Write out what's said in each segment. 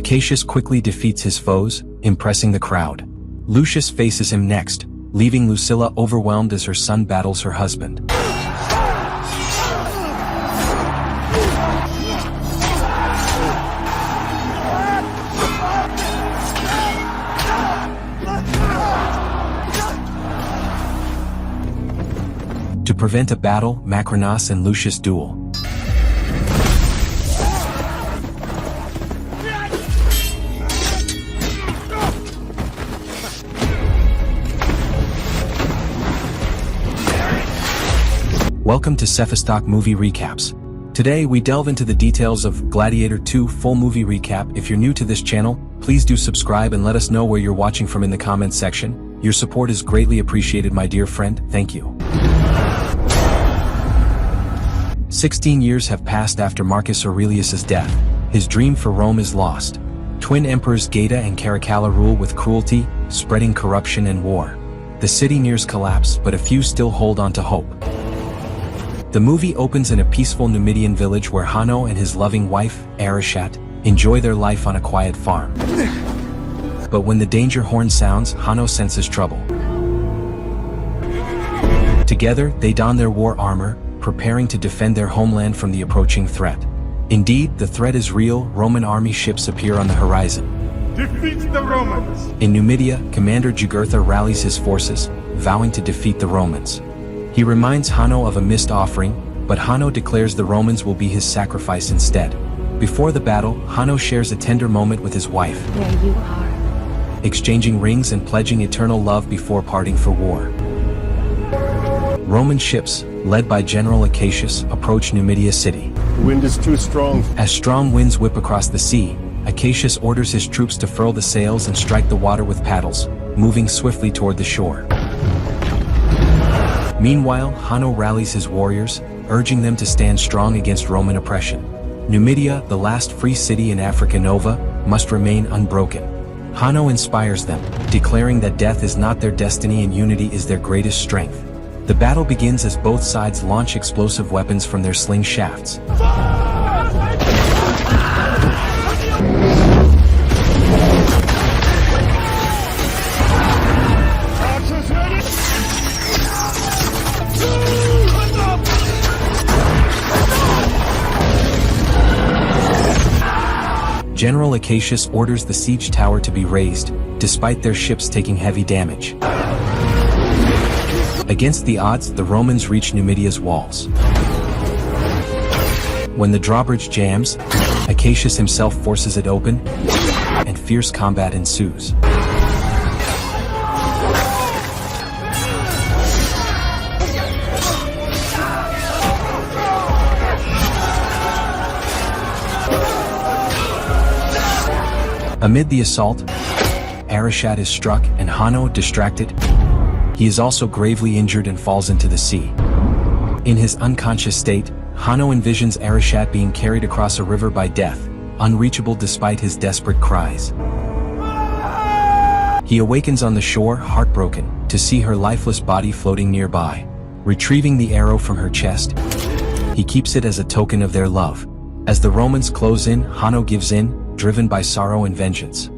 Acacius quickly defeats his foes, impressing the crowd. Lucius faces him next, leaving Lucilla overwhelmed as her son battles her husband. To prevent a battle, Maximus and Lucius duel. Welcome to Cephastock Movie Recaps. Today we delve into the details of Gladiator 2 full movie recap. If you're new to this channel, please do subscribe and let us know where you're watching from in the comments section. Your support is greatly appreciated, my dear friend. Thank you. 16 years have passed after Marcus Aurelius's death. His dream for Rome is lost. Twin emperors Geta and Caracalla rule with cruelty, spreading corruption and war. The city nears collapse, but a few still hold on to hope. The movie opens in a peaceful Numidian village where Hanno and his loving wife, Arichat, enjoy their life on a quiet farm. But when the danger horn sounds, Hanno senses trouble. Together, they don their war armor, preparing to defend their homeland from the approaching threat. Indeed, the threat is real. Roman army ships appear on the horizon. Defeat the Romans! In Numidia, Commander Jugurtha rallies his forces, vowing to defeat the Romans. He reminds Hanno of a missed offering, but Hanno declares the Romans will be his sacrifice instead. Before the battle, Hanno shares a tender moment with his wife, there you are, exchanging rings and pledging eternal love before parting for war. Roman ships, led by General Acacius, approach Numidia city. The wind is too strong. As strong winds whip across the sea, Acacius orders his troops to furl the sails and strike the water with paddles, moving swiftly toward the shore. Meanwhile, Hanno rallies his warriors, urging them to stand strong against Roman oppression. Numidia, the last free city in Africa Nova, must remain unbroken. Hanno inspires them, declaring that death is not their destiny and unity is their greatest strength. The battle begins as both sides launch explosive weapons from their sling shafts. General Acacius orders the siege tower to be razed, despite their ships taking heavy damage. Against the odds, the Romans reach Numidia's walls. When the drawbridge jams, Acacius himself forces it open, and fierce combat ensues. Amid the assault, Arichat is struck and Hanno, distracted, he is also gravely injured and falls into the sea. In his unconscious state, Hanno envisions Arichat being carried across a river by death, unreachable despite his desperate cries. He awakens on the shore, heartbroken, to see her lifeless body floating nearby. Retrieving the arrow from her chest, he keeps it as a token of their love. As the Romans close in, Hanno gives in, driven by sorrow and vengeance.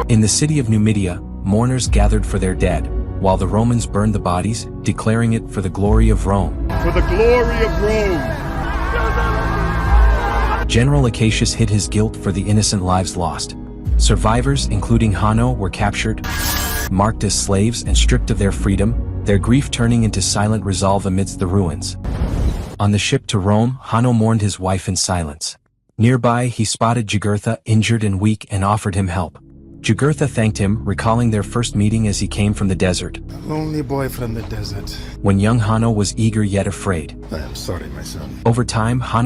In the city of Numidia, mourners gathered for their dead, while the Romans burned the bodies, declaring it for the glory of Rome. For the glory of Rome! General Acacius hid his guilt for the innocent lives lost. Survivors, including Hanno, were captured, marked as slaves and stripped of their freedom, their grief turning into silent resolve amidst the ruins. On the ship to Rome, Hanno mourned his wife in silence. Nearby, he spotted Jugurtha, injured and weak, and offered him help. Jugurtha thanked him, recalling their first meeting as he came from the desert. Lonely boy from the desert. When young Hanno was eager yet afraid. I am sorry, my son. Over time, Hanno